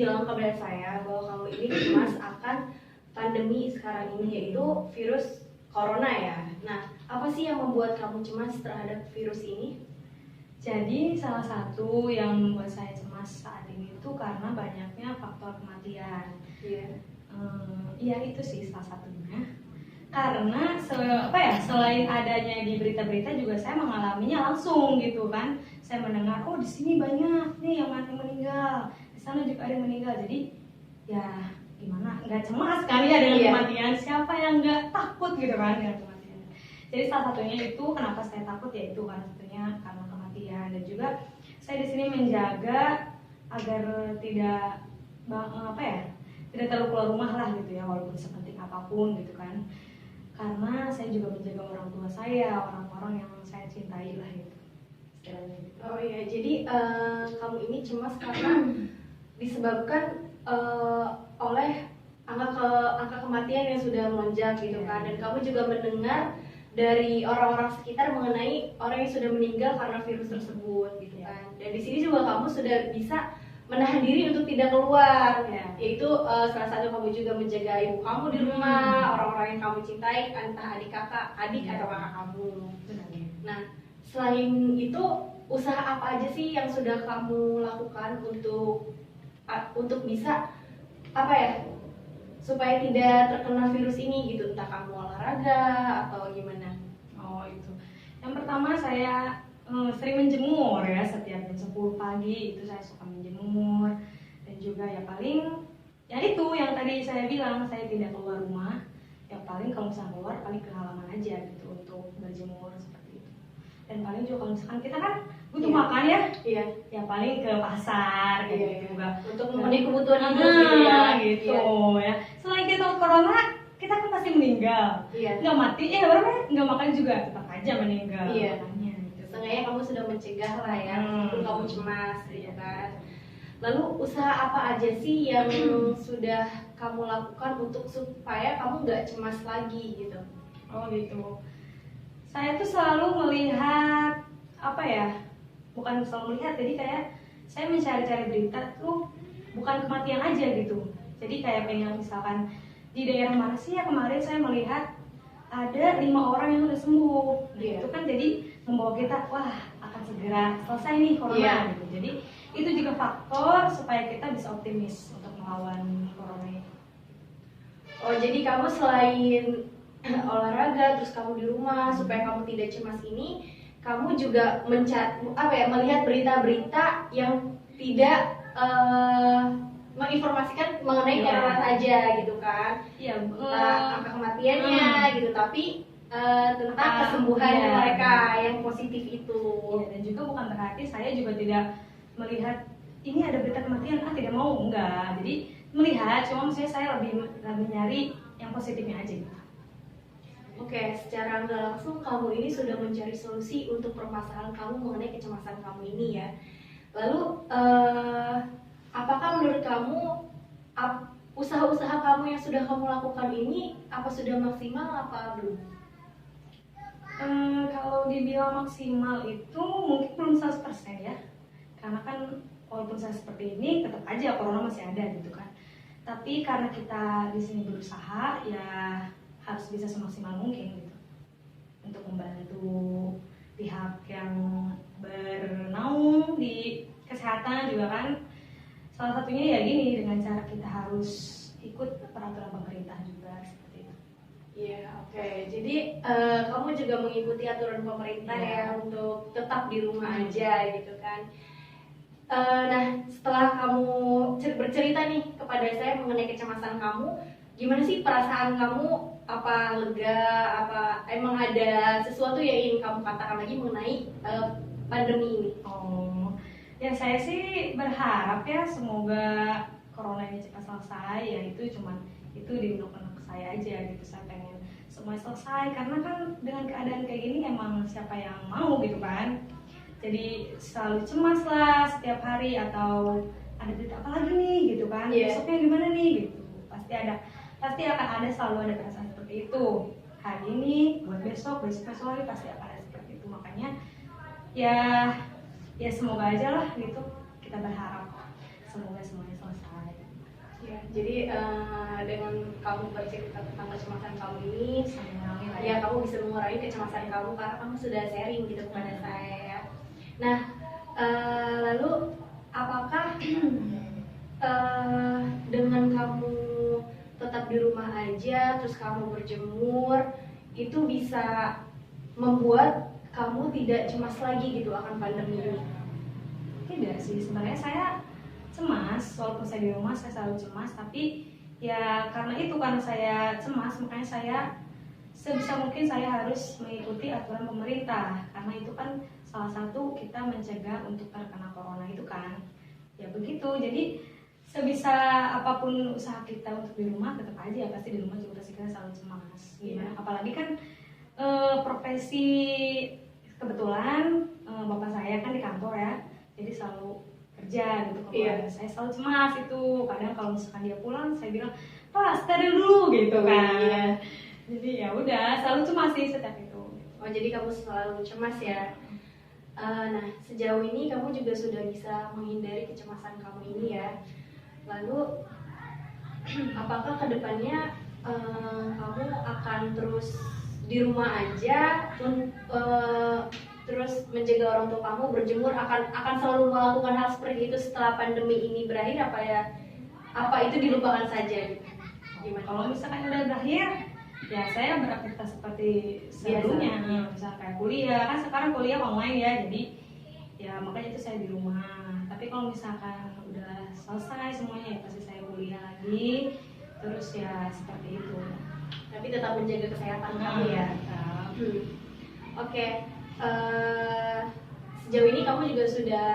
bilang kepada saya bahwa kamu ini cemas akan pandemi sekarang ini, yaitu virus corona ya. Nah, apa sih yang membuat kamu cemas terhadap virus ini? Jadi salah satu yang membuat saya cemas saat ini itu karena banyaknya faktor kematian. Iya. Iya itu sih salah satunya. Karena selain adanya di berita-berita juga saya mengalaminya langsung gitu kan. Saya mendengar oh di sini banyak nih yang mati meninggal, di sana juga ada yang meninggal. Jadi ya gimana? Nggak cemas kan ya dengan kematian? Siapa yang nggak takut gitu kan dengan kematian? Jadi salah satunya itu kenapa saya takut yaitu karena kematian, dan juga saya di sini menjaga agar tidak tidak terlalu keluar rumah lah gitu ya, walaupun sepenting apapun gitu kan. Karena saya juga menjaga orang tua saya, orang-orang yang saya cintai lah gitu. Oh iya, jadi kamu ini cemas karena disebabkan oleh angka kematian yang sudah melonjak gitu kan. Dan kamu juga mendengar dari orang-orang sekitar mengenai orang yang sudah meninggal karena virus tersebut gitu kan. Dan di sini juga kamu sudah bisa menahan diri untuk tidak keluar, yaitu salah satu kamu juga menjaga ibu kamu di rumah, orang-orang yang kamu cintai, entah adik atau kakak kamu. Nah, selain itu usaha apa aja sih yang sudah kamu lakukan untuk bisa supaya tidak terkena virus ini gitu, entah kamu olahraga atau gimana? Oh itu, yang pertama saya sering menjemur ya, setiap jam 10 pagi itu saya suka menjemur. Dan juga ya paling ya itu yang tadi saya bilang, saya tidak keluar rumah. Yang paling kalau misalnya keluar paling ke halaman aja gitu untuk berjemur seperti itu. Dan paling juga kalau misalkan kita kan butuh makan ya, ya paling ke pasar gitu juga untuk memenuhi kebutuhan hidup gitu ya. Selain kita corona, kita kan pasti meninggal, nggak mati ya, nggak makan juga tetap aja meninggal. Seenggaknya kamu sudah mencegah lah ya, meskipun kamu cemas gitu kan. Lalu usaha apa aja sih yang sudah kamu lakukan untuk supaya kamu nggak cemas lagi gitu? Oh gitu. Saya tuh selalu melihat bukan selalu melihat, jadi kayak saya mencari-cari berita tuh bukan kematian aja gitu. Jadi kayak pengen misalkan di daerah mana sih ya kemarin saya melihat ada 5 orang yang udah sembuh. Itu kan jadi membawa kita akan segera selesai nih corona gitu. Jadi itu juga faktor supaya kita bisa optimis untuk melawan corona ini. Oh, jadi kamu selain olahraga terus kamu di rumah supaya kamu tidak cemas ini, kamu juga melihat berita-berita yang tidak menginformasikan mengenai corona saja gitu kan. Angka kematiannya gitu, tapi tentang kesembuhan mereka yang positif itu. Dan juga bukan berarti saya juga tidak melihat ini ada berita kematian tidak mau, enggak. Jadi melihat, cuma maksudnya saya lebih nyari yang positifnya aja gitu. Oke, secara nggak langsung kamu ini sudah mencari solusi untuk permasalahan kamu mengenai kecemasan kamu ini ya. Lalu apakah menurut kamu usaha-usaha kamu yang sudah kamu lakukan ini apa sudah maksimal apa belum? Kalau dibilang maksimal itu mungkin belum 100% ya. Karena kan walaupun saya seperti ini tetap aja corona masih ada gitu kan. Tapi karena kita di sini berusaha ya harus bisa semaksimal mungkin gitu untuk membantu pihak yang bernaung di kesehatan juga kan. Salah satunya ya gini, dengan cara kita harus ikut peraturan pemerintah juga seperti itu. Iya, oke. Jadi kamu juga mengikuti aturan pemerintah ya untuk tetap di rumah aja gitu kan. Nah, setelah kamu bercerita nih kepada saya mengenai kecemasan kamu, gimana sih perasaan kamu? Apa lega? Apa emang ada sesuatu yang ingin kamu katakan lagi mengenai pandemi ini? Ya saya sih berharap ya semoga corona ini cepat selesai. Ya itu di unek-unek saya aja gitu. Saya pengen semuanya selesai karena kan dengan keadaan kayak gini emang siapa yang mau gitu kan. Jadi selalu cemas lah setiap hari, atau ada berita apa lagi nih gitu kan, besoknya gimana nih gitu. Pasti akan ada, selalu ada perasaan seperti itu. Hari ini buat besok lagi pasti akan ada seperti itu. Makanya ya semoga aja lah gitu, kita berharap semoga semuanya selesai. Ya, jadi dengan kamu bercerita tentang kecemasan kamu ini, mengurangi lah ya kamu bisa mengurangi kecemasan kamu karena kamu sudah sharing gitu kepada saya ya. Nah, lalu apakah dengan kamu tetap di rumah aja, terus kamu berjemur, itu bisa membuat kamu tidak cemas lagi gitu akan pandemi ini? Tidak sih, sebenarnya saya cemas, walaupun saya di rumah saya selalu cemas, tapi ya karena saya cemas, makanya saya sebisa mungkin saya harus mengikuti aturan pemerintah, karena itu kan salah satu kita mencegah untuk terkena corona itu kan. Ya begitu, jadi sebisa apapun usaha kita untuk di rumah, tetap aja pasti di rumah juga pasti kita selalu cemas. Gimana? Apalagi kan profesi kebetulan bapak saya kan di kantor ya, jadi selalu kerja gitu keluarga. Saya selalu cemas itu, kadang kalau misalkan dia pulang saya bilang Pak steril dulu gitu kan. Jadi ya udah selalu cemas sih setiap itu. Oh jadi kamu selalu cemas ya. Nah sejauh ini kamu juga sudah bisa menghindari kecemasan kamu ini ya. Lalu apakah kedepannya kamu akan terus di rumah aja, terus menjaga orang tua kamu, berjemur, akan selalu melakukan hal seperti itu setelah pandemi ini berakhir, apa itu dilupakan saja gitu? Gimana? Kalau misalkan udah berakhir, ya saya beraktivitas seperti sebelumnya, misalnya kayak kuliah, kan sekarang kuliah online ya, jadi ya makanya itu saya di rumah. Tapi kalau misalkan udah selesai semuanya ya pasti saya kuliah lagi, terus ya seperti itu. Tapi tetap menjaga kesehatan kamu ya. Oke. Sejauh ini kamu juga sudah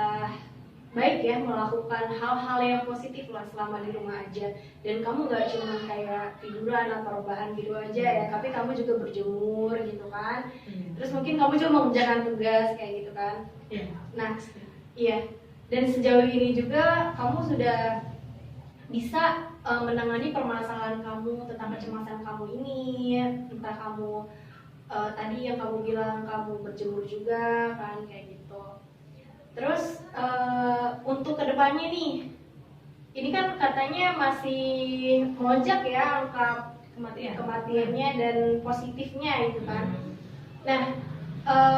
baik ya melakukan hal-hal yang positif lah selama di rumah aja, dan kamu gak cuma kayak tiduran atau rebahan gitu aja ya, tapi kamu juga berjemur gitu kan. Terus mungkin kamu juga mengerjakan tugas kayak gitu kan. Nah iya, dan sejauh ini juga kamu sudah bisa menangani permasalahan kamu tentang kecemasan kamu ini, entah kamu tadi yang kamu bilang kamu berjemur juga kan kayak gitu. Terus untuk kedepannya nih, ini kan katanya masih melonjak ya angka kematiannya dan positifnya gitu kan. Nah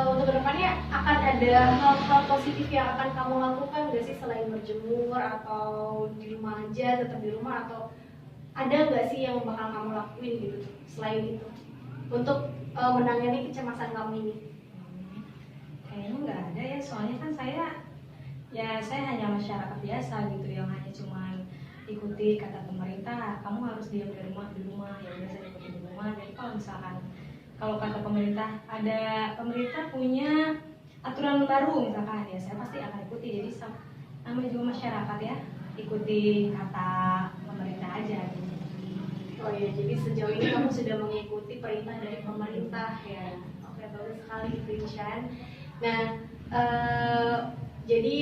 untuk kedepannya akan ada hal-hal positif yang akan kamu lakukan nggak sih selain berjemur atau di rumah aja, tetap di rumah, atau ada nggak sih yang bakal kamu lakuin gitu selain itu untuk menangani kecemasan kamu ini? Kayaknya nggak ada ya, soalnya kan saya hanya masyarakat biasa gitu yang hanya cuman ikuti kata pemerintah, kamu harus diam di rumah ya udah saya ikuti di rumah. Jadi kalau kata pemerintah, pemerintah punya aturan baru misalkan ya saya pasti akan ikuti. Jadi namanya juga masyarakat ya, ikuti kata pemerintah aja gitu. Oh iya, jadi sejauh ini kamu sudah mengikuti perintah dari pemerintah ya. Oke, bagus sekali Vincent. Nah, jadi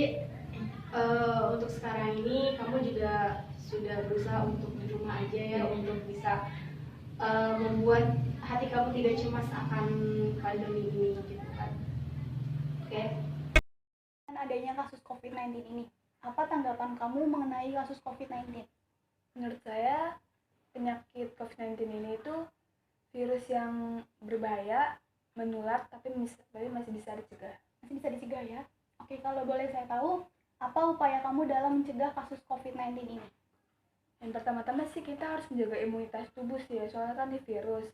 untuk sekarang ini kamu juga sudah berusaha untuk di rumah aja ya, untuk bisa membuat hati kamu tidak cemas akan pandemi ini gitu kan. Oke. Dengan adanya kasus COVID-19 ini, apa tanggapan kamu mengenai kasus COVID-19? Menurut saya penyakit COVID-19 ini itu virus yang berbahaya, menular, tapi masih bisa dicegah. Masih bisa dicegah ya? Oke, kalau boleh saya tahu, apa upaya kamu dalam mencegah kasus COVID-19 ini? Yang pertama-tama sih kita harus menjaga imunitas tubuh sih ya, soalnya kan ini virus.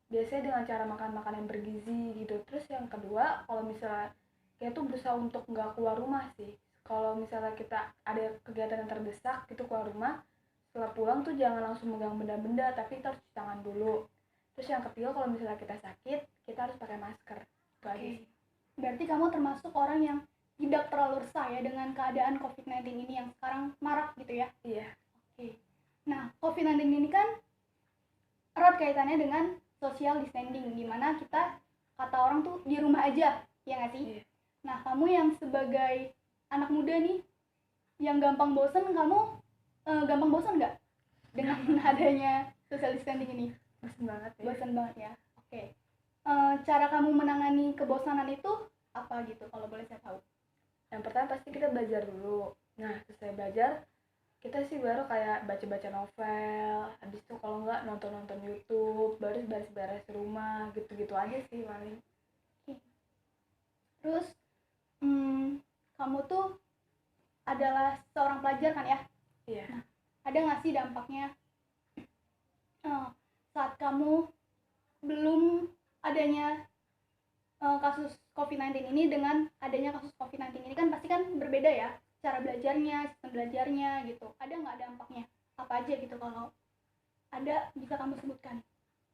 Biasanya dengan cara makan makanan yang bergizi gitu. Terus yang kedua, kalau misalnya kita tuh berusaha untuk nggak keluar rumah sih. Kalau misalnya kita ada kegiatan yang terdesak gitu keluar rumah, setelah pulang tuh jangan langsung megang benda-benda, tapi kita harus cuci tangan dulu. Terus yang ketiga, kalau misalnya kita sakit, kita harus pakai masker. Oke. Berarti kamu termasuk orang yang tidak terlalu resah ya dengan keadaan COVID-19 ini yang sekarang marak gitu ya? Iya. Oke. Nah, COVID-19 ini kan erat kaitannya dengan social distancing, dimana kita kata orang tuh di rumah aja, ya nggak sih? Iya. Nah, kamu yang sebagai anak muda nih, yang gampang bosen, kamu gampang bosen nggak dengan adanya social distancing ini? Bosan banget ya. Bosen banget ya. Oke. Cara kamu menangani kebosanan itu apa gitu kalau boleh saya tahu? Yang pertama pasti kita belajar dulu. Nah, selesai belajar, kita sih baru kayak baca-baca novel, habis itu kalau nggak nonton-nonton YouTube, baru beres-beres rumah, gitu-gitu aja sih paling. Terus kamu tuh adalah seorang pelajar kan ya? Iya. Ada nggak sih dampaknya saat kamu belum adanya kasus COVID-19 ini dengan adanya kasus COVID-19 ini, kan pasti kan berbeda ya cara belajarnya, sistem belajarnya gitu. Ada nggak dampaknya? Apa aja gitu, kalau ada bisa kamu sebutkan?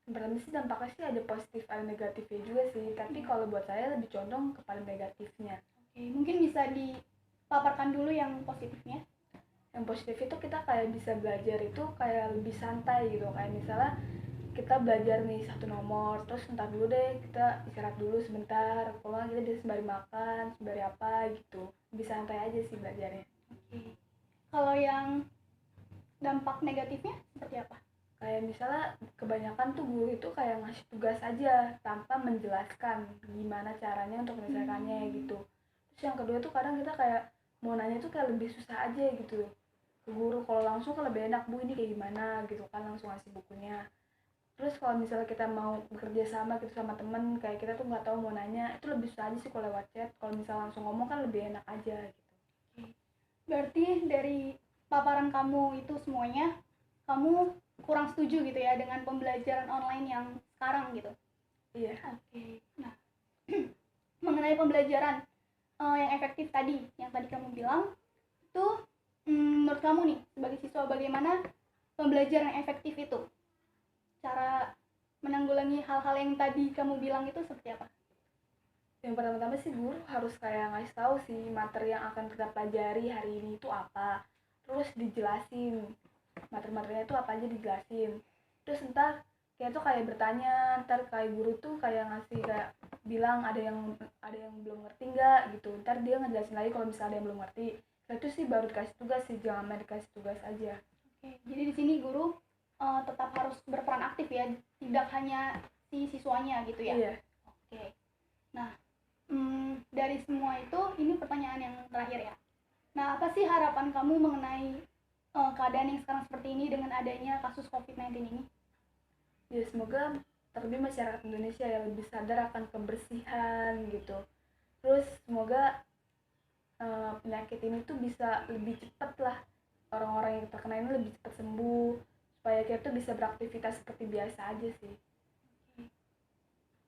Pertama sih dampaknya sih ada positif ada negatifnya juga sih, tapi kalau buat saya lebih condong kepada negatifnya. Oke, mungkin bisa dipaparkan dulu yang positifnya. Yang positif itu kita kayak bisa belajar itu kayak lebih santai gitu, kayak misalnya kita belajar nih satu nomor, terus entar dulu deh kita istirahat dulu sebentar, kalau kita bisa sembari makan, sembari apa gitu, lebih santai aja sih belajarnya. Oke. Kalau yang dampak negatifnya seperti apa? Kayak misalnya kebanyakan tuh guru itu kayak ngasih tugas aja tanpa menjelaskan gimana caranya untuk menyelesaikannya gitu. Terus yang kedua tuh kadang kita kayak mau nanya tuh kayak lebih susah aja gitu ke guru. Kalau langsung kan lebih enak, Bu ini kayak gimana gitu kan, langsung ngasih bukunya. Terus kalau misalnya kita mau bekerja sama gitu sama temen, kayak kita tuh nggak tahu mau nanya, itu lebih susah aja sih kalau lewat chat. Kalau misalnya langsung ngomong kan lebih enak aja gitu. Berarti dari paparan kamu itu semuanya, kamu kurang setuju gitu ya dengan pembelajaran online yang sekarang gitu? Iya. Oke. Nah, mengenai pembelajaran yang efektif tadi, yang tadi kamu bilang, itu menurut kamu nih sebagai siswa, bagaimana pembelajaran yang efektif itu? Cara menanggulangi hal-hal yang tadi kamu bilang itu seperti apa? Yang pertama-tama sih guru harus kayak ngasih tahu sih materi yang akan kita pelajari hari ini itu apa, terus dijelasin materi-materinya itu apa aja, dijelasin. Terus ntar kayak tuh kayak bertanya, ntar kayak guru tuh kayak ngasih kayak bilang ada yang belum ngerti nggak gitu, ntar dia ngejelasin lagi kalau misalnya ada yang belum ngerti. Itu sih baru dikasih tugas sih, jangan main dikasih tugas aja. Oke, jadi di sini guru tetap harus berperan aktif ya, tidak hanya si siswanya gitu ya? Iya. Oke. Nah, dari semua itu, ini pertanyaan yang terakhir ya. Nah, apa sih harapan kamu mengenai keadaan yang sekarang seperti ini dengan adanya kasus COVID-19 ini? Ya semoga terlebih masyarakat Indonesia yang lebih sadar akan kebersihan gitu. Terus semoga penyakit ini tuh bisa lebih cepat lah, orang-orang yang terkena ini lebih cepat sembuh, supaya kita tuh bisa beraktivitas seperti biasa aja sih.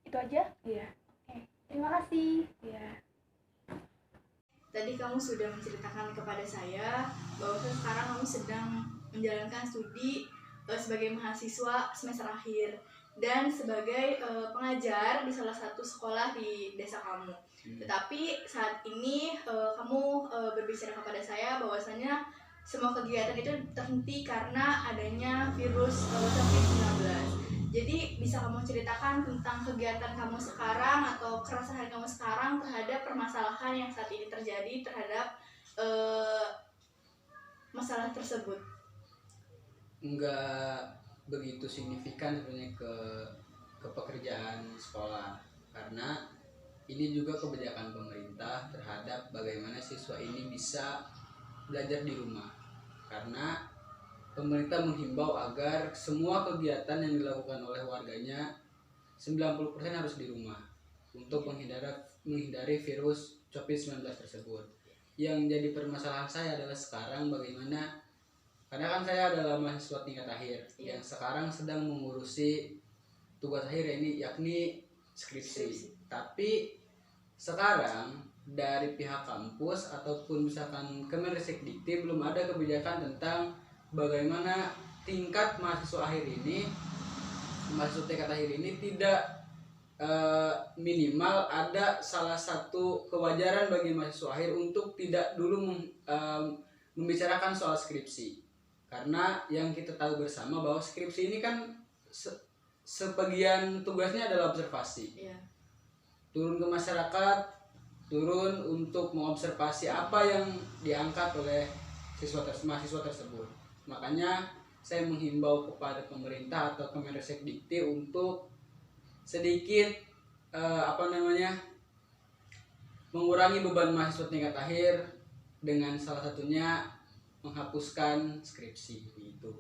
Itu aja? Iya. Oke, terima kasih. Iya. Tadi kamu sudah menceritakan kepada saya bahwa sekarang kamu sedang menjalankan studi sebagai mahasiswa semester akhir dan sebagai pengajar di salah satu sekolah di desa kamu. Tetapi saat ini kamu berbicara kepada saya bahwasanya semua kegiatan itu terhenti karena adanya virus COVID-19. Jadi bisa kamu ceritakan tentang kegiatan kamu sekarang atau keresahan kamu sekarang terhadap permasalahan yang saat ini terjadi terhadap masalah tersebut? Enggak begitu signifikan sebenarnya ke pekerjaan sekolah, karena ini juga kebijakan pemerintah terhadap bagaimana siswa ini bisa belajar di rumah, karena pemerintah menghimbau agar semua kegiatan yang dilakukan oleh warganya 90% harus di rumah untuk menghindari virus COVID-19 tersebut. Yang jadi permasalahan saya adalah sekarang bagaimana, karena kan saya adalah mahasiswa tingkat akhir yang sekarang sedang mengurusi tugas akhir ini yakni skripsi. Tapi sekarang dari pihak kampus ataupun misalkan Kemenristekdikti belum ada kebijakan tentang bagaimana tingkat mahasiswa tingkat akhir ini tidak minimal ada salah satu kewajaran bagi mahasiswa akhir untuk tidak dulu membicarakan soal skripsi, karena yang kita tahu bersama bahwa skripsi ini kan sebagian tugasnya adalah observasi, turun ke masyarakat, turun untuk mengobservasi apa yang diangkat oleh mahasiswa tersebut. Makanya saya menghimbau kepada pemerintah atau Kemenristekdikti untuk sedikit mengurangi beban mahasiswa tingkat akhir dengan salah satunya menghapuskan skripsi gitu.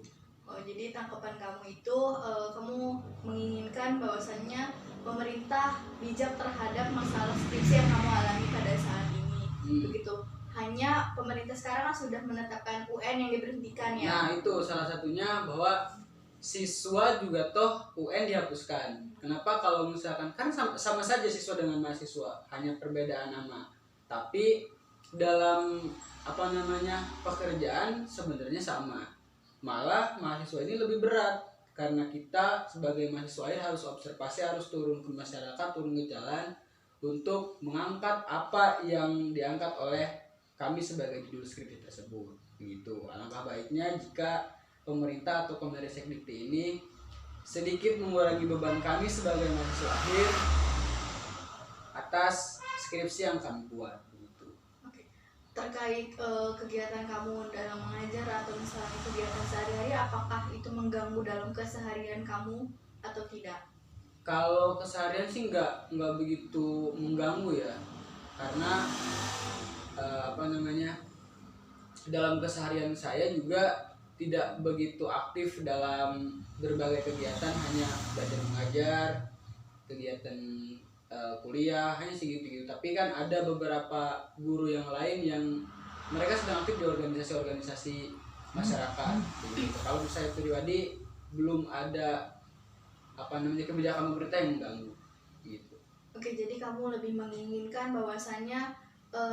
Oh, jadi tangkapan kamu itu kamu menginginkan bahwasannya pemerintah bijak terhadap masalah skripsi yang kamu alami pada saat ini. Begitu. Hanya pemerintah sekarang sudah menetapkan UN yang diberhentikan ya. Nah, itu salah satunya bahwa siswa juga toh UN dihapuskan. Kenapa? Kalau misalkan kan sama saja siswa dengan mahasiswa, hanya perbedaan nama. Tapi dalam pekerjaan sebenarnya sama. Malah mahasiswa ini lebih berat karena kita sebagai mahasiswa ini harus observasi, harus turun ke masyarakat, turun ke jalan untuk mengangkat apa yang diangkat oleh kami sebagai judul skripsi tersebut. Begitu. Alangkah baiknya jika pemerintah atau Kemenristek Dikti ini sedikit mengurangi beban kami sebagai mahasiswa akhir atas skripsi yang kami buat. Begitu. Oke. Terkait kegiatan kamu dalam mengajar atau misalnya kegiatan sehari-hari, apakah itu mengganggu dalam keseharian kamu atau tidak? Kalau keseharian sih nggak begitu mengganggu ya, karena dalam keseharian saya juga tidak begitu aktif dalam berbagai kegiatan, hanya belajar mengajar, kegiatan kuliah, hanya segitu-gitu. Tapi kan ada beberapa guru yang lain yang mereka sedang aktif di organisasi-organisasi masyarakat. Gitu. Kalau saya pribadi belum ada kebijakan pemerintah yang mengganggu gitu. Oke, jadi kamu lebih menginginkan bahwasannya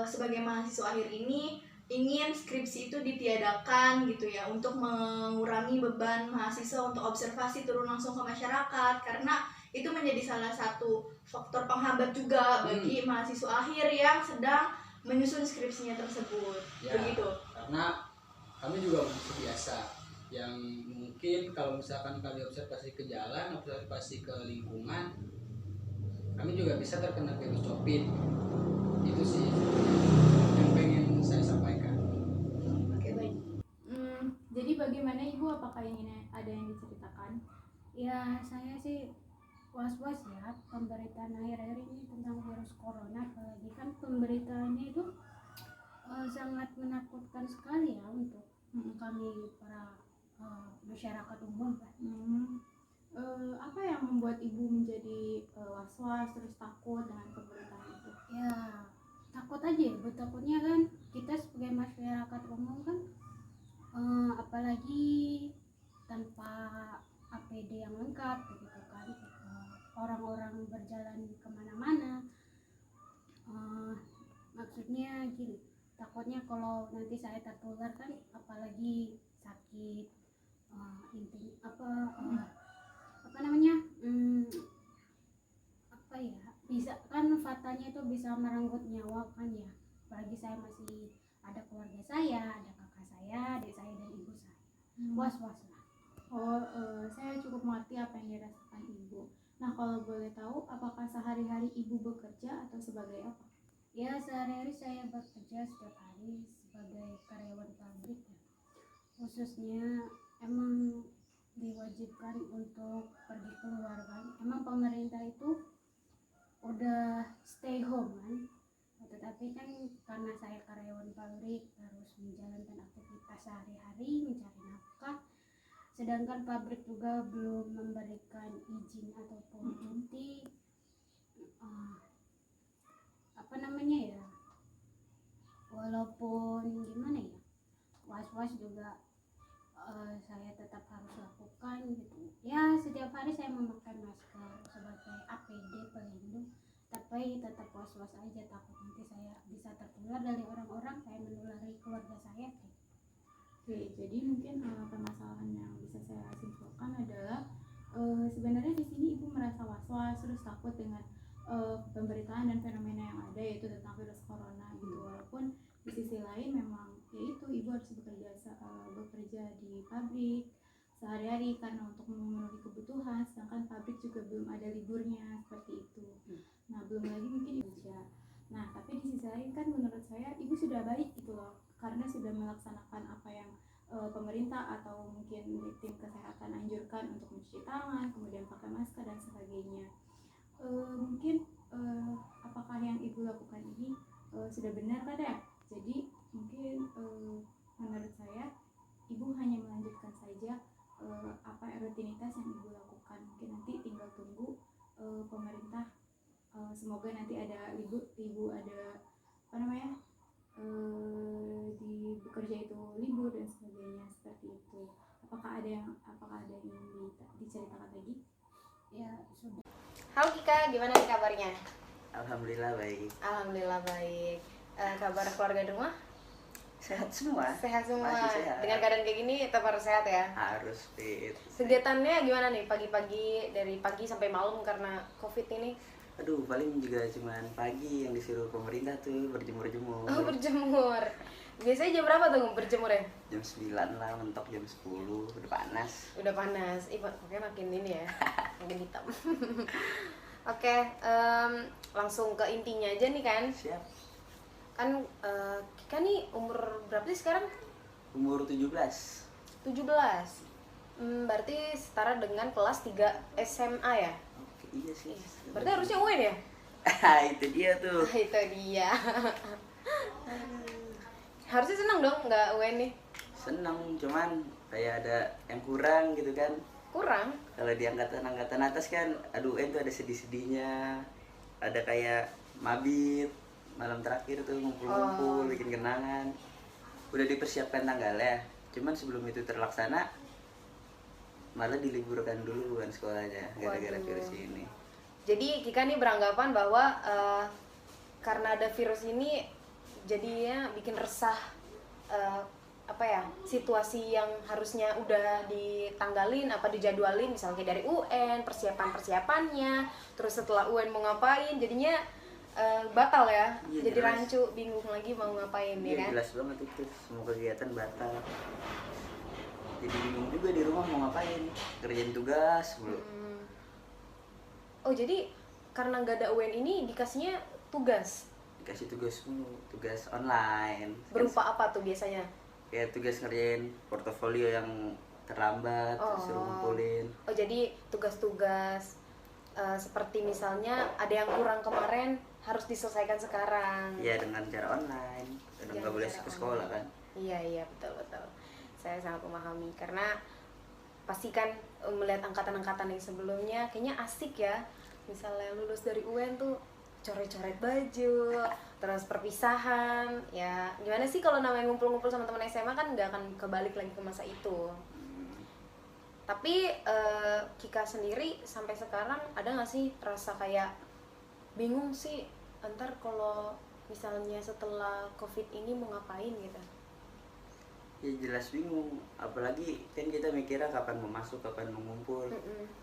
sebagai mahasiswa akhir ini ingin skripsi itu ditiadakan gitu ya, untuk mengurangi beban mahasiswa untuk observasi turun langsung ke masyarakat, karena itu menjadi salah satu faktor penghambat juga bagi mahasiswa akhir yang sedang menyusun skripsinya tersebut. Ya, begitu. Karena kami juga manusia biasa yang mungkin kalau misalkan kami observasi ke jalan, observasi ke lingkungan, kami juga bisa terkena virus COVID. Itu sih yang pengen saya sampaikan. Oke, baik. Jadi bagaimana Ibu, apakah ingin ada yang diceritakan? Ya, saya sih was-was ya pemberitaan akhir-akhir ini tentang virus corona, apalagi kan pemberitaannya itu sangat menakutkan sekali ya untuk kami para masyarakat umum kan. Apa yang membuat Ibu menjadi was-was terus takut dengan pemerintahan itu? Ya takut aja, takutnya kan kita sebagai masyarakat umum kan apalagi tanpa APD yang lengkap gitu kan, orang-orang berjalan kemana-mana, maksudnya gini, takutnya kalau nanti saya tertular kan, apalagi sakit, bisa kan faktanya itu bisa merenggut nyawa kan ya, apalagi saya masih ada keluarga saya, ada kakak saya, adik saya dan ibu saya. Was-was lah. Saya cukup mengerti apa yang dirasakan Ibu. Nah, kalau boleh tahu, apakah sehari-hari Ibu bekerja atau sebagai apa? Ya, sehari-hari saya bekerja setiap hari sebagai karyawan pabrik ya. Khususnya emang diwajibkan untuk pergi keluar kan. Emang pemerintah itu udah stay home kan. Tetapi kan karena saya karyawan pabrik harus menjalankan aktivitas sehari-hari, mencari nafkah. Sedangkan pabrik juga belum memberikan izin ataupun cuti. Walaupun gimana ya, was-was juga saya tetap harus lakukan gitu ya. Setiap hari saya memakai masker sebagai APD pelindung, tapi tetap was-was aja, takut nanti saya bisa tertular dari orang-orang, saya menulari keluarga saya gitu. Oke, jadi mungkin permasalahan yang bisa saya simpulkan adalah sebenarnya di sini Ibu merasa was-was terus takut dengan pemberitaan dan fenomena yang ada, yaitu tentang virus corona gitu. Walaupun di sisi lain memang yaitu Ibu harus bekerja di pabrik sehari-hari karena untuk memenuhi kebutuhan, sedangkan pabrik juga belum ada liburnya seperti itu. Nah, belum lagi mungkin Indonesia. Nah, tapi di sisi lain kan menurut saya Ibu sudah baik gitu loh, karena sudah melaksanakan apa yang pemerintah atau mungkin tim kesehatan anjurkan untuk mencuci tangan, kemudian pakai masker dan sebagainya. Mungkin apakah yang Ibu lakukan ini sudah benar kan ya? Jadi mungkin menurut saya ibu lakukan. Mungkin nanti tinggal tunggu pemerintah, semoga nanti ada ibu ada apa namanya, di bekerja itu libur dan sebagainya, seperti itu. Apakah ada yang ingin diceritakan lagi? Ya, sudah. Halo Kika, gimana nih kabarnya? Alhamdulillah baik. Alhamdulillah baik. Kabar keluarga di rumah? Sehat semua. Sehat semua. Masih sehat. Dengan keadaan kayak gini tetap harus sehat ya. Harus fit. Kegiatannya gimana nih pagi-pagi, dari pagi sampai malam karena Covid ini? Aduh, paling juga cuman pagi yang disuruh pemerintah tuh berjemur-jemur. Oh, berjemur. Biasanya jam berapa tuh berjemurnya? Jam 9 lah, mentok jam 10, udah panas. Udah panas. Pokoknya makin ini ya. Makin hitam. Oke, langsung ke intinya aja nih kan. Siap. Kan Kika nih umur berapa sih sekarang? Umur 17. 17. Berarti setara dengan kelas 3 SMA ya? Oke, iya sih. Berarti harusnya UN ya? Itu dia tuh. Itu dia. Harusnya seneng dong nggak UN nih? Seneng, cuman kayak ada yang kurang gitu kan. Kurang? Kalau di angkatan atas kan, aduh tuh ada sedih-sedihnya. Ada kayak mabit, malam terakhir tuh ngumpul-ngumpul, bikin kenangan. Udah dipersiapkan tanggalnya, cuman sebelum itu terlaksana malah diliburkan dulu kan sekolahnya gara-gara virus ini. Jadi Kika nih beranggapan bahwa karena ada virus ini jadinya bikin resah apa ya, situasi yang harusnya udah ditanggalin apa dijadwalin, misalnya kayak dari UN persiapannya, terus setelah UN mau ngapain jadinya batal ya. Iya, jadi jelas. rancu, bingung lagi mau ngapain ya Iya, kan. jelas banget itu, semua kegiatan batal. Jadi bingung juga di rumah mau ngapain, kerjain tugas mulu. Oh jadi karena nggak ada UN ini dikasihnya tugas Dikasih tugas mulu, tugas online. berupa apa tuh biasanya? Kayak tugas ngerjain portofolio yang terlambat, terus suruh ngumpulin. Oh jadi tugas-tugas seperti misalnya ada yang kurang kemarin harus diselesaikan sekarang. Ya dengan cara online, karena Dengan nggak boleh cara ke sekolah kan. Iya betul. Saya sangat memahami karena pasti kan melihat angkatan-angkatan yang sebelumnya kayaknya asik ya. Misalnya lulus dari UN tuh coret-coret baju, terus perpisahan. Ya gimana sih kalau namanya ngumpul-ngumpul sama teman SMA kan nggak akan kebalik lagi ke masa itu. Tapi Kika sendiri sampai sekarang ada nggak sih rasa kayak bingung sih ntar kalau misalnya setelah Covid ini mau ngapain gitu? Ya jelas bingung, apalagi kan kita mikirnya kapan mau masuk, kapan mau ngumpul.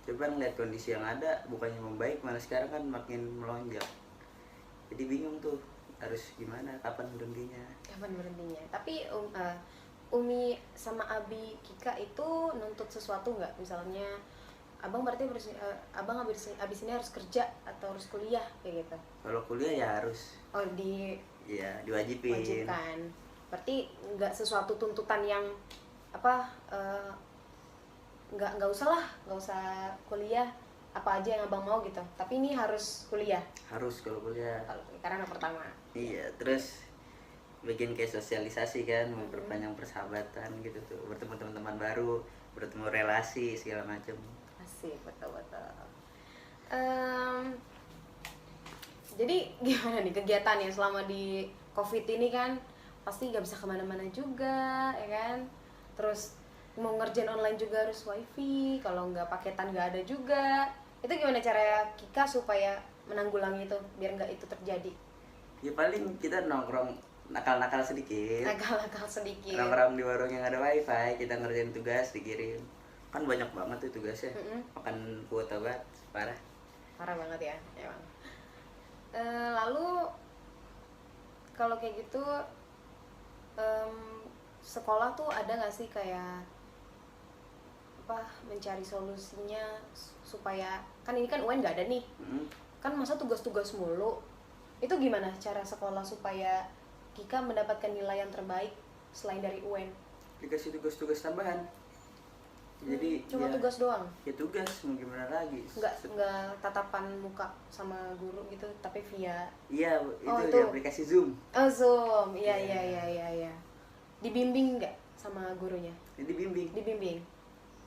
Coba ngeliat kondisi yang ada, bukannya membaik, malah sekarang kan makin melonjak. Jadi bingung tuh, harus gimana, kapan berhentinya. Tapi Umi sama Abi Kika itu nuntut sesuatu nggak? Misalnya abang berarti abang abis ini harus kerja atau harus kuliah kayak gitu? Kalau kuliah ya harus. Oh Iya, diwajibin. diwajibkan. Berarti nggak sesuatu tuntutan yang apa? Nggak usah kuliah, apa aja yang abang mau gitu. Tapi ini harus kuliah. Harus kalau kuliah. Karena pertama. Iya, terus bikin kayak sosialisasi kan, memperpanjang persahabatan gitu tuh, bertemu teman-teman baru, bertemu relasi segala macam. Asik, betul. Jadi gimana nih kegiatannya selama di Covid ini kan pasti nggak bisa kemana-mana juga, ya kan? Terus mau ngerjain online juga harus wifi, kalau nggak paketan nggak ada juga. Itu gimana cara Kika supaya menanggulangi itu biar nggak itu terjadi? Ya paling kita nongkrong nakal-nakal sedikit. Nongkrong di warung yang ada wifi, kita ngerjain tugas dikirim. Kan banyak banget tuh tugasnya. Makan kuota banget, parah banget ya emang. Lalu kalau kayak gitu sekolah tuh ada nggak sih kayak apa mencari solusinya supaya kan ini kan UN nggak ada nih, kan masa tugas-tugas mulu, itu gimana cara sekolah supaya Kika mendapatkan nilai yang terbaik selain dari UN? Dikasih tugas-tugas tambahan. Jadi cuma ya, tugas doang? Ya tugas, mau gimana lagi? Nggak tatapan muka sama guru gitu, tapi via... Iya, itu itu di aplikasi Zoom. Oh Zoom, iya. Dibimbing nggak sama gurunya? Jadi bimbing. Dibimbing.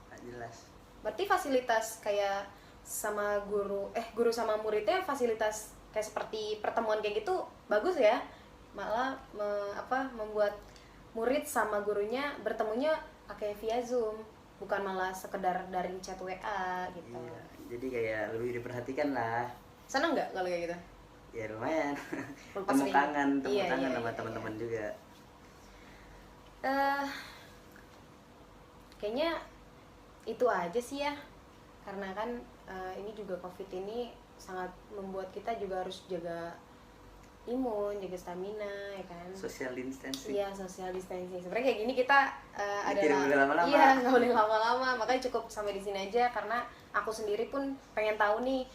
Nggak jelas. Berarti fasilitas kayak sama guru sama muridnya fasilitas kayak seperti pertemuan kayak gitu bagus ya, malah membuat murid sama gurunya bertemunya pakai via Zoom, bukan malah sekedar daring chat WA gitu. Iya, jadi kayak lebih diperhatikan lah. Seneng nggak kalau kayak gitu? Ya lumayan. Pas temu lagi- tangan iya, sama iya, teman-teman juga. Kayaknya itu aja sih ya, karena kan ini juga COVID ini sangat membuat kita juga harus jaga imun, jaga stamina, ya kan. Social distancing. Iya, social distancing. Sebenarnya kayak gini kita Mikir boleh lama-lama. Iya, nggak boleh lama-lama. Makanya cukup sampai di sini aja, karena aku sendiri pun pengen tahu nih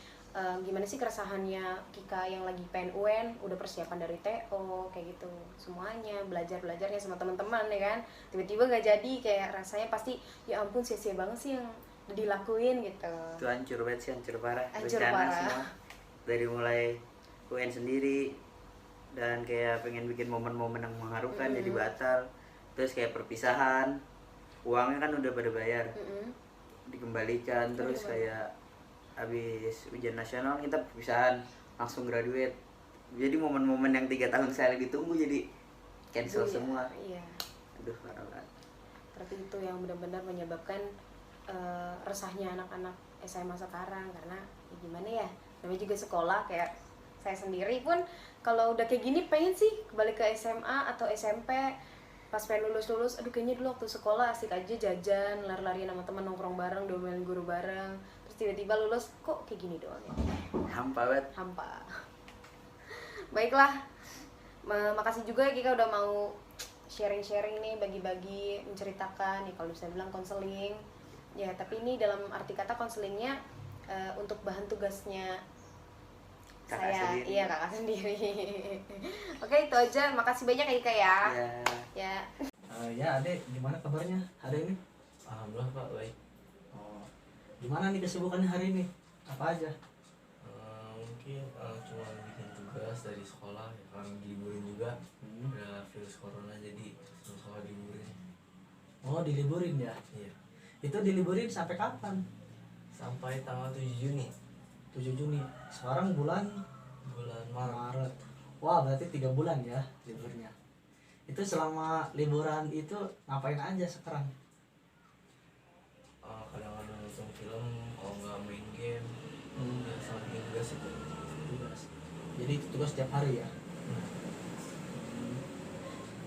gimana sih keresahannya Kika yang lagi pengen UN, udah persiapan dari TO kayak gitu, semuanya belajarnya sama teman-teman ya kan. Tiba-tiba nggak jadi, kayak rasanya pasti ya ampun sia-sia banget sih yang udah dilakuin gitu. Itu hancur banget sih, hancur parah. Hancur Rencana parah. semua dari mulai UN sendiri dan kayak pengen bikin momen-momen yang mengharukan jadi batal. Terus kayak perpisahan, uangnya kan udah pada bayar, dikembalikan. Terus kayak habis ujian nasional kita perpisahan, langsung graduate. Jadi momen-momen yang 3 tahun saya ditunggu jadi cancel semua. Iya. Aduh parah banget. Berarti itu yang benar-benar menyebabkan resahnya anak-anak SMA sekarang, karena ya gimana ya, namanya juga sekolah. Kayak saya sendiri pun kalau udah kayak gini pengen sih kembali ke SMA atau SMP pas pengen lulus, aduh kayaknya dulu waktu sekolah asik aja jajan, lari-larian sama teman, nongkrong bareng, domelin guru bareng. Terus tiba-tiba lulus kok kayak gini doang ya, Hampa banget. hampa. Baiklah, makasih juga ya Kika udah mau sharing-sharing nih, bagi-bagi, menceritakan ya, kalau bisa bilang konseling ya, tapi ini dalam arti kata konselingnya untuk bahan tugasnya Kakak saya sendiri. iya, kakak sendiri. Oke, itu aja, makasih banyak ya Kika ya. Ya. Ya Adek, gimana kabarnya hari ini? Alhamdulillah Pak, baik. Oh, gimana nih kesibukannya hari ini? Apa aja? Mungkin cuma bikin tugas dari sekolah, ya kan diliburin juga. Ada virus corona jadi semua sekolah diliburin. Oh, diliburin ya? Iya. Itu diliburin sampai kapan? Sampai tanggal 7 Juni 7 Juni. Sekarang bulan Maret. Wah, berarti 3 bulan ya liburnya. Itu selama liburan itu ngapain aja sekarang? Kadang-kadang nonton film, kalau nggak main game, ya sama bikin tugas itu. Tugas. Jadi itu tugas setiap hari ya?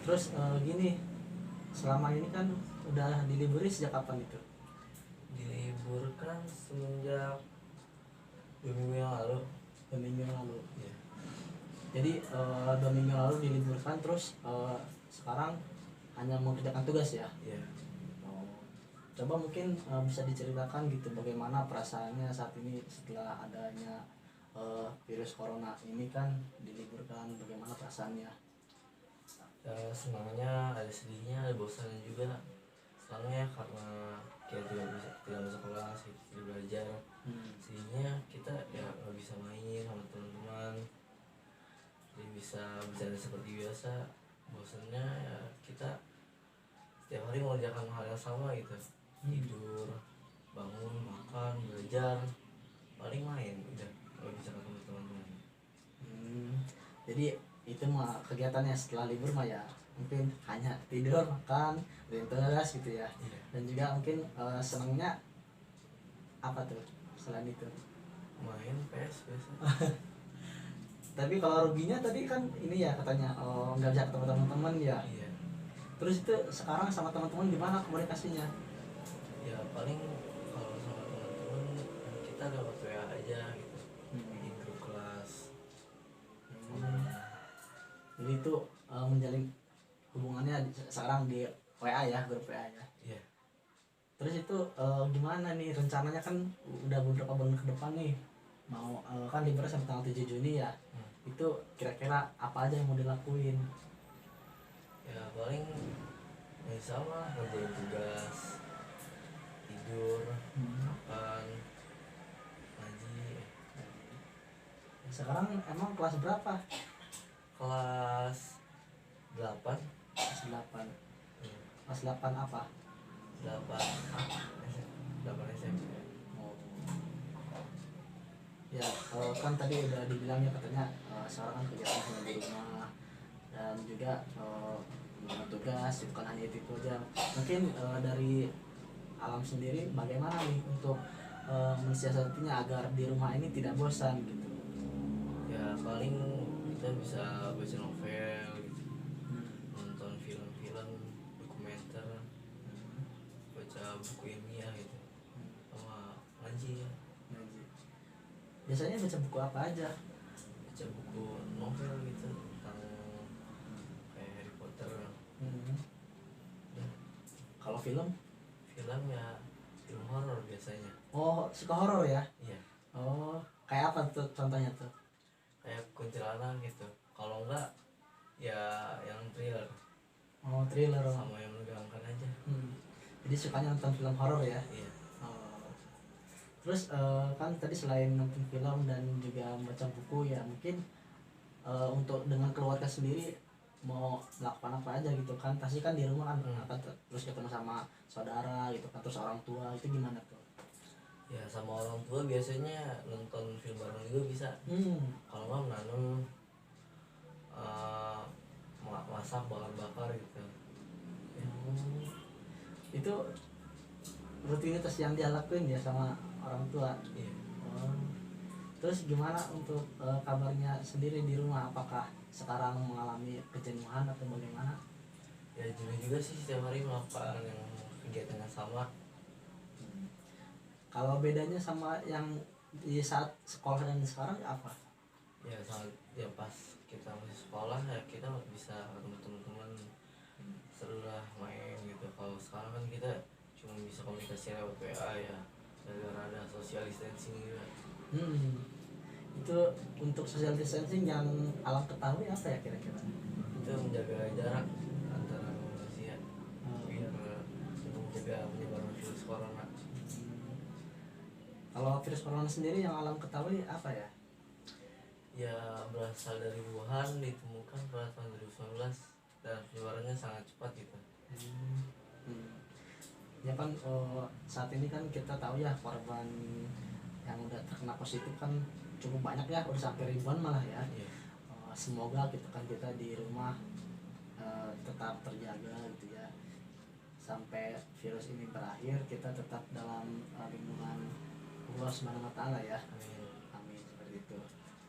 Terus gini, selama ini kan udah diliburin sejak kapan itu? Diliburkan semenjak 2 minggu yang lalu. 2 minggu yang lalu. Iya. Jadi 2 minggu yang lalu diliburkan, terus sekarang hanya mengerjakan tugas ya? Iya. Coba mungkin bisa diceritakan gitu bagaimana perasaannya saat ini setelah adanya virus corona ini kan diliburkan, bagaimana perasaannya? Ya, senangnya, ada sedihnya, ada bosannya juga. Senangnya karena kita tidak bisa sekolah, tidak belajar. Sedihnya kita ya nggak bisa main sama teman-teman, jadi bisa bercanda seperti biasa. Bosannya ya kita setiap hari mengerjakan hal yang sama gitu, tidur, bangun, makan, belajar, paling main, udah nggak bisa ketemu teman-teman. Jadi itu mah kegiatannya setelah libur mah ya mungkin hanya tidur, makan, tugas gitu ya. Dan juga mungkin senangnya apa tuh selain itu? Main PS biasa. Tapi kalau ruginya tadi kan ini ya katanya nggak bisa ketemu teman-teman ya. Iya. Terus itu sekarang sama teman-teman gimana komunikasinya? Ya paling kalau sama teman-teman kita lewat WA aja gitu, bikin grup kelas. Jadi itu menjalin hubungannya sekarang di WA ya, grup WA ya. Iya. Terus itu gimana nih rencananya, kan udah beberapa bulan ke depan nih mau kan libur sampai tanggal 7 Juni ya. Itu kira-kira apa aja yang mau dilakuin? Ya paling ya sama, ngerjain tugas, tidur, makan, ngaji. Sekarang emang kelas berapa? Kelas 8. Kelas 8. Kelas 8 apa? 8 8 8 SMP. Oh. Ya, kan tadi udah dibilangnya katanya sekarang kan kegiatan hanya di rumah dan juga melakukan tugas, bukan hanya itu aja. Mungkin dari Alam sendiri bagaimana nih untuk mensiasatinya agar di rumah ini tidak bosan gitu? Ya paling kita bisa baca novel gitu, nonton film-film dokumenter, baca buku ilmiah gitu, sama ngaji ya. Ngaji. Biasanya baca buku apa aja? Baca buku novel gitu tentang kayak Harry Potter. Ya. Kalau film? Film ya film horor biasanya. Oh, suka horor ya? Iya. Oh, kayak apa tuh contohnya tuh? Kayak kuntilanak gitu. Kalau enggak ya yang thriller. Oh, thriller. Sama yang menegangkan aja. Jadi sukanya nonton film horor ya? Iya. Oh. Terus kan tadi selain nonton film dan juga membaca buku ya mungkin untuk dengan keluarga sendiri mau melakukan apa aja gitu kan, pasti kan di rumah kan akan terus ketemu sama saudara gitu kan, terus orang tua itu gimana tuh? Ya sama orang tua biasanya nonton film bareng juga bisa. Kalau nggak menanam masak bakar gitu. Itu rutinitas yang dia lakuin ya sama orang tua. Iya. Terus gimana untuk kabarnya sendiri di rumah, apakah sekarang mengalami kejenuhan atau bagaimana? Ya jenuh juga sih setiap hari melakukan yang kegiatan yang sama. Kalau bedanya sama yang di saat sekolah dan sekarang apa? Ya saat ya pas kita masih sekolah ya kita bisa ketemu teman-teman, seru lah main gitu. Kalau sekarang kan kita cuma bisa komunikasi lewat WA ya, gara-gara ada social distancing juga. Itu untuk social distancing yang Alam ketahui apa ya kira-kira? Itu menjaga jarak antara manusia biar untuk menjaga penyebaran virus corona. Kalau virus corona sendiri yang Alam ketahui apa ya? Ya berasal dari Wuhan, ditemukan pada tahun 2019 dan penyebarannya sangat cepat gitu. Ya kan saat ini kan kita tahu ya korban yang udah terkena positif kan cukup banyak ya, udah sampai ribuan malah ya. Semoga kita di rumah tetap terjaga gitu ya, sampai virus ini berakhir kita tetap dalam lindungan Allah Subhanahu wa Ta'ala ya. Amin seperti itu.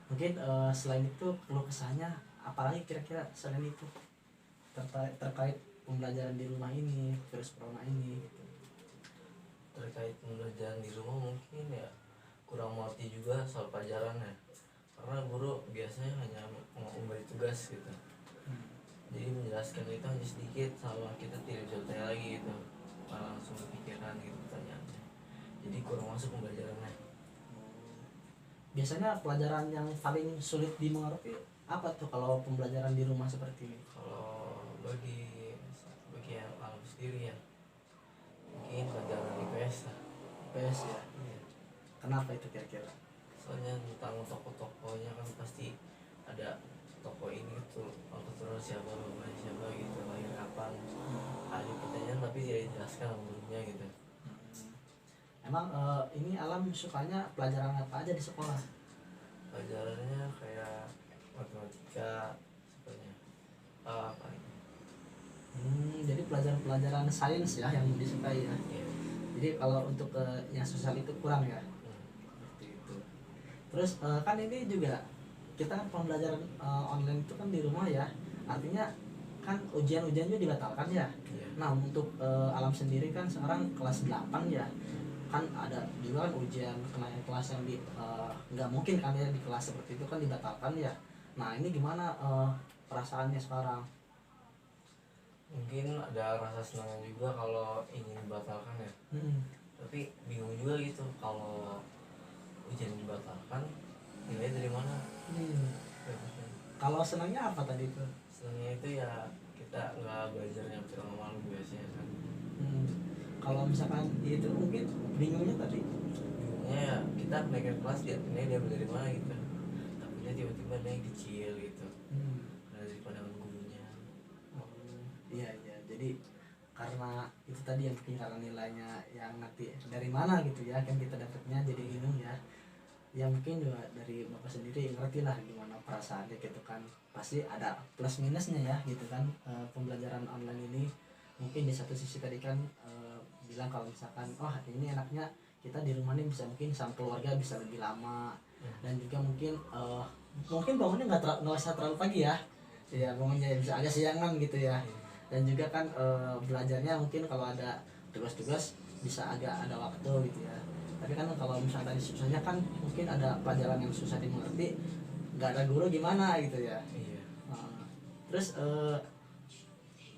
Mungkin selain itu keluh kesahnya apalagi kira-kira selain itu terkait pembelajaran di rumah ini, virus corona ini gitu. Terkait pembelajaran di rumah mungkin ya kurang mengerti juga soal pelajaran ya, karena guru biasanya hanya memberi tugas gitu. Jadi menjelaskan itu hanya sedikit, sama kita tidak bisa bertanya lagi gitu, langsung berpikiran gitu pertanyaannya, jadi kurang masuk pembelajarannya. Biasanya pelajaran yang paling sulit dimengerti apa tuh kalau pembelajaran di rumah seperti ini? Kalau bagi yang Alam sendiri ya mungkin pelajaran IPS lah. IPS ya? Iya. Kenapa itu kira-kira? Soalnya tentang tokoh-tokohnya kan pasti ada tokoh ini tuh, keturunan siapa, bapaknya siapa gitu, lahir kapan, hari kitanya, tapi tidak dijelaskan sama gurunya gitu. Emang ini Alam sukanya pelajaran apa aja di sekolah? Pelajarannya kayak matematika, sukanya apa ini? Jadi pelajaran sains ya yang disukai ya. Jadi kalau untuk yang sosial itu kurang ya. Seperti itu. Terus kan ini juga kita pembelajaran online itu kan di rumah ya. Artinya kan ujian-ujiannya dibatalkan ya. Nah untuk Alam sendiri kan sekarang kelas 8 ya. Kan ada juga kan ujian kenaikan kelas yang nggak mungkin kan ya di kelas seperti itu kan dibatalkan ya. Nah ini gimana perasaannya sekarang? Mungkin ada rasa senangnya juga kalau ingin dibatalkan ya. Tapi bingung juga gitu kalau ujian dibatalkan, nilai dari mana? Kalau senangnya apa tadi itu? Senangnya itu ya kita nggak belajar yang malam biasanya kan. Kalau misalkan itu mungkin bingungnya tadi? Bingungnya ya kita kenaikan kelas dia ini dia dari mana gitu. Takutnya tiba-tiba naik kecil gitu. Dari pandangan gurunya. Iya. Jadi karena itu tadi yang mungkin karena nilainya yang nanti dari mana gitu ya kan kita dapatnya jadi bingung ya. Ya mungkin juga dari bapak sendiri ngerti lah gimana perasaannya gitu kan, pasti ada plus minusnya ya gitu kan. Pembelajaran online ini mungkin di satu sisi tadi kan bilang kalau misalkan ini enaknya kita di rumah nih bisa mungkin sama keluarga bisa lebih lama, dan juga mungkin bangunnya nggak usah terlalu pagi ya bangunnya bisa agak siangan gitu ya. Dan juga kan belajarnya mungkin kalau ada tugas-tugas bisa agak ada waktu gitu ya. Tapi kan kalau misalnya tadi susahnya kan mungkin ada pelajaran yang susah dimengerti, nggak ada guru gimana gitu ya. Terus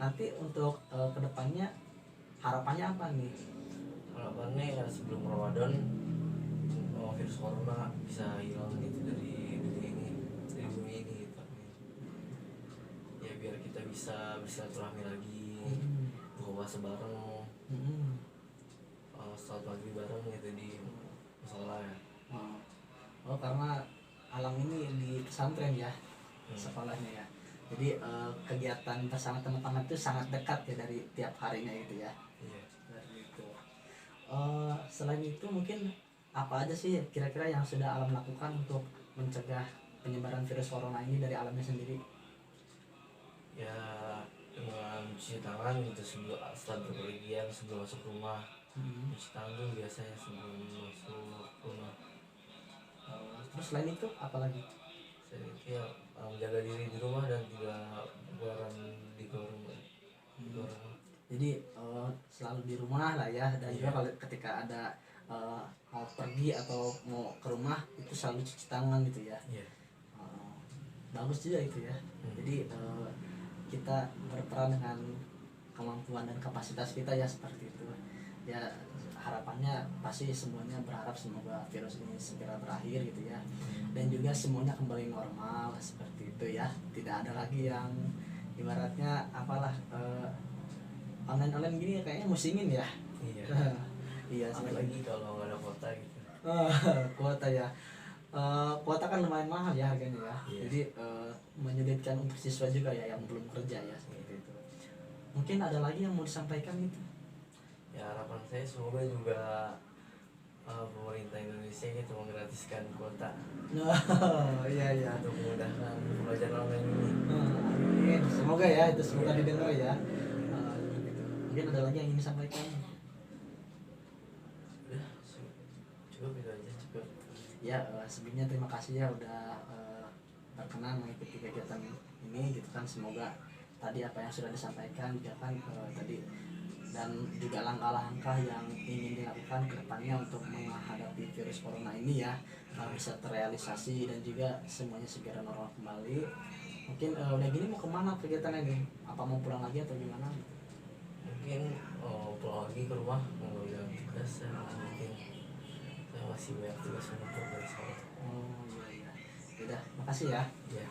nanti untuk kedepannya harapannya apa nih? Harapannya ya sebelum Ramadan virus corona bisa hilang gitu dari dunia ini, dari bumi ini gitu. Ya biar kita bisa bersilaturahmi lagi, buka puasa bareng, sholat maghrib bareng gitu di musola ya. Karena alam ini di pesantren ya sekolahnya ya. Jadi kegiatan bersama teman-teman itu sangat dekat ya dari tiap harinya gitu ya. Dari itu. Selain itu mungkin apa aja sih kira-kira yang sudah alam lakukan untuk mencegah penyebaran virus corona ini dari alamnya sendiri? Ya dengan cuci tangan gitu setelah berpergian, sebelum masuk rumah. Cuci tangan tuh biasanya sebelum masuk rumah. Terus selain itu apa lagi? Selain itu ya menjaga diri di rumah dan tidak keluaran di luar rumah. Jadi selalu di rumah lah ya, dan juga kalau ketika ada mau pergi atau mau ke rumah itu selalu cuci tangan gitu ya. Bagus juga itu ya. Jadi kita berperan dengan kemampuan dan kapasitas kita ya seperti itu ya. Harapannya pasti semuanya berharap semoga virus ini segera berakhir gitu ya, dan juga semuanya kembali normal seperti itu ya. Tidak ada lagi yang ibaratnya apalah online gini kayaknya musingin ya. Iya apalagi kalau nggak ada kuota gitu. Kuota ya. Kuota kan lumayan mahal ya harganya ya. Jadi menyulitkan untuk siswa juga ya yang belum kerja ya seperti itu. Mungkin ada lagi yang mau disampaikan gitu? Ya harapan saya semoga juga pemerintah Indonesia gitu menggratiskan kuota. Iya. Untuk memudahkan pembelajaran online ini. Amin. Semoga ya itu semoga didengar ya. Mungkin ada lagi yang ingin disampaikan? Udah, cukup itu aja cukup. Ya sebelumnya terima kasih ya udah berkenan mengikuti kegiatan ini gitu kan. Semoga tadi apa yang sudah disampaikan juga kan tadi, dan juga langkah-langkah yang ingin dilakukan ke depannya untuk menghadapi virus corona ini ya bisa terrealisasi dan juga semuanya segera normal kembali. Mungkin udah gini mau kemana kegiatannya nih? Apa mau pulang lagi atau gimana? Mungkin pulang lagi ke rumah mengambil tugas saya mungkin saya masih banyak tugas menumpuk dari sekolah. Iya. Udah, makasih ya. Iya.